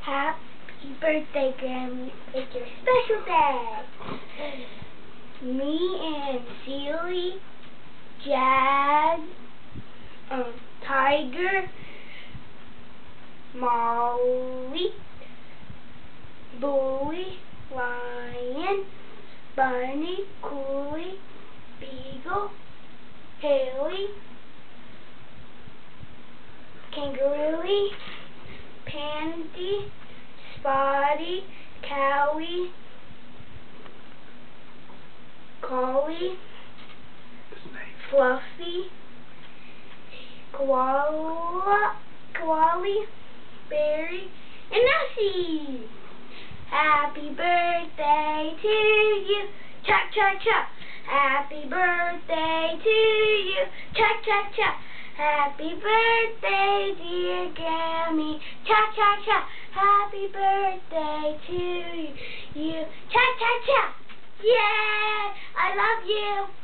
Happy birthday, Grammy. It's your special day. Me and Sealy, Jag, Tiger, Molly, Bully, Lion, Bunny, Cooley, Beagle, Haley, Kangaroo, Pandy, Spotty, Cowie, Collie, Fluffy, Koala, Berry, and Nessie. Happy birthday to you, cha cha cha. Happy birthday to you, cha cha cha. Happy birthday, dear Grammy, cha cha cha. Happy birthday to you, cha cha cha. Yay! I love you.